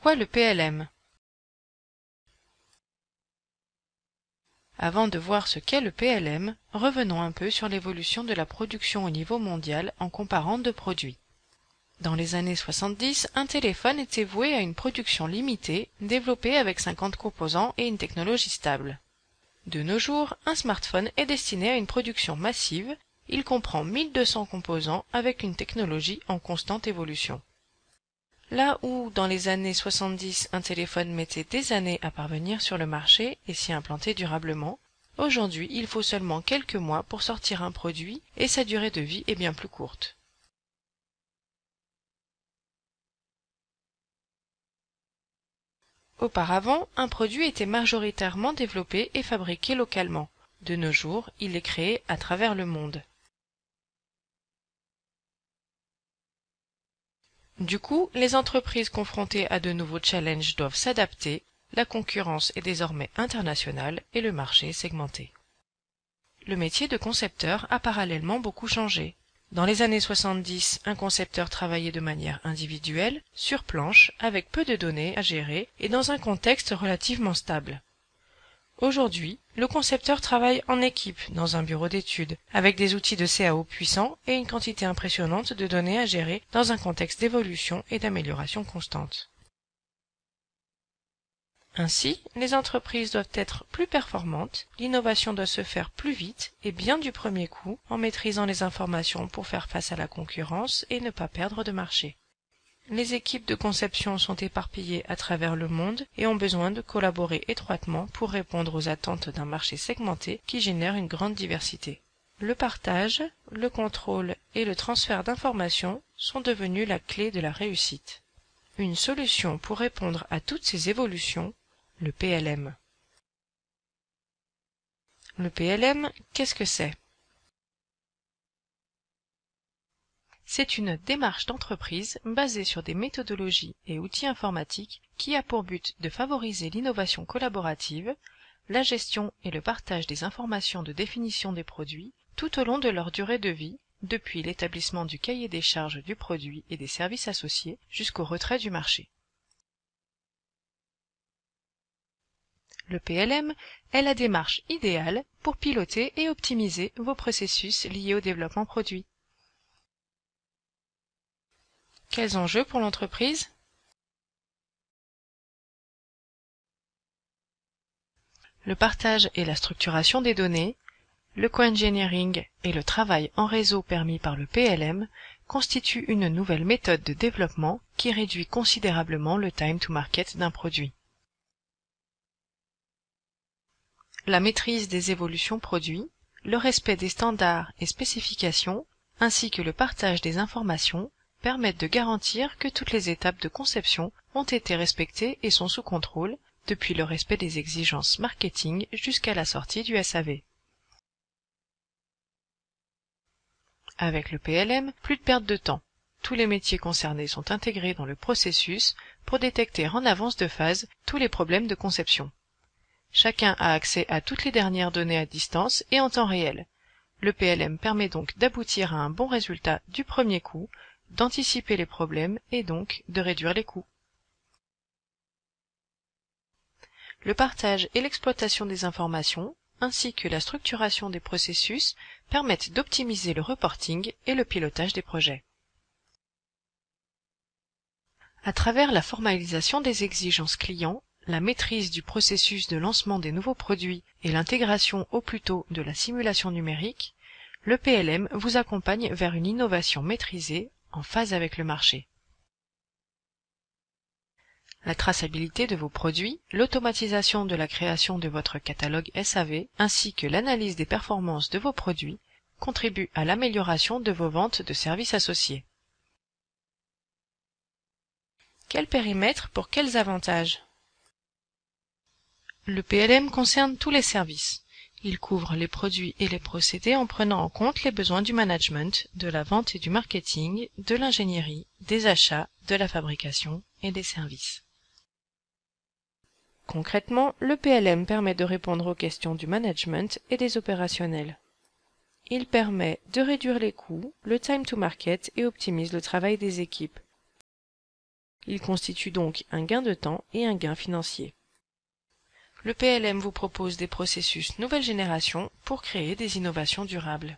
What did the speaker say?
Pourquoi le PLM? Avant de voir ce qu'est le PLM, revenons un peu sur l'évolution de la production au niveau mondial en comparant deux produits. Dans les années 70, un téléphone était voué à une production limitée, développée avec 50 composants et une technologie stable. De nos jours, un smartphone est destiné à une production massive, il comprend 1200 composants avec une technologie en constante évolution. Là où, dans les années 70, un téléphone mettait des années à parvenir sur le marché et s'y implanter durablement, aujourd'hui il faut seulement quelques mois pour sortir un produit et sa durée de vie est bien plus courte. Auparavant, un produit était majoritairement développé et fabriqué localement. De nos jours, il est créé à travers le monde. Du coup, les entreprises confrontées à de nouveaux challenges doivent s'adapter, la concurrence est désormais internationale et le marché est segmenté. Le métier de concepteur a parallèlement beaucoup changé. Dans les années 70, un concepteur travaillait de manière individuelle, sur planche, avec peu de données à gérer et dans un contexte relativement stable. Aujourd'hui, le concepteur travaille en équipe dans un bureau d'études, avec des outils de CAO puissants et une quantité impressionnante de données à gérer dans un contexte d'évolution et d'amélioration constante. Ainsi, les entreprises doivent être plus performantes, l'innovation doit se faire plus vite et bien du premier coup en maîtrisant les informations pour faire face à la concurrence et ne pas perdre de marché. Les équipes de conception sont éparpillées à travers le monde et ont besoin de collaborer étroitement pour répondre aux attentes d'un marché segmenté qui génère une grande diversité. Le partage, le contrôle et le transfert d'informations sont devenus la clé de la réussite. Une solution pour répondre à toutes ces évolutions, le PLM. Le PLM, qu'est-ce que c'est? C'est une démarche d'entreprise basée sur des méthodologies et outils informatiques qui a pour but de favoriser l'innovation collaborative, la gestion et le partage des informations de définition des produits tout au long de leur durée de vie, depuis l'établissement du cahier des charges du produit et des services associés jusqu'au retrait du marché. Le PLM est la démarche idéale pour piloter et optimiser vos processus liés au développement produit. Quels enjeux pour l'entreprise? Le partage et la structuration des données, le co-engineering et le travail en réseau permis par le PLM constituent une nouvelle méthode de développement qui réduit considérablement le time to market d'un produit. La maîtrise des évolutions produits, le respect des standards et spécifications, ainsi que le partage des informations permettent de garantir que toutes les étapes de conception ont été respectées et sont sous contrôle, depuis le respect des exigences marketing jusqu'à la sortie du SAV. Avec le PLM, plus de perte de temps. Tous les métiers concernés sont intégrés dans le processus pour détecter en avance de phase tous les problèmes de conception. Chacun a accès à toutes les dernières données à distance et en temps réel. Le PLM permet donc d'aboutir à un bon résultat du premier coup, d'anticiper les problèmes et donc de réduire les coûts. Le partage et l'exploitation des informations, ainsi que la structuration des processus, permettent d'optimiser le reporting et le pilotage des projets. À travers la formalisation des exigences clients, la maîtrise du processus de lancement des nouveaux produits et l'intégration au plus tôt de la simulation numérique, le PLM vous accompagne vers une innovation maîtrisée en phase avec le marché. La traçabilité de vos produits, l'automatisation de la création de votre catalogue SAV ainsi que l'analyse des performances de vos produits contribuent à l'amélioration de vos ventes de services associés. Quel périmètre pour quels avantages? Le PLM concerne tous les services. Il couvre les produits et les procédés en prenant en compte les besoins du management, de la vente et du marketing, de l'ingénierie, des achats, de la fabrication et des services. Concrètement, le PLM permet de répondre aux questions du management et des opérationnels. Il permet de réduire les coûts, le time to market et optimise le travail des équipes. Il constitue donc un gain de temps et un gain financier. Le PLM vous propose des processus nouvelle génération pour créer des innovations durables.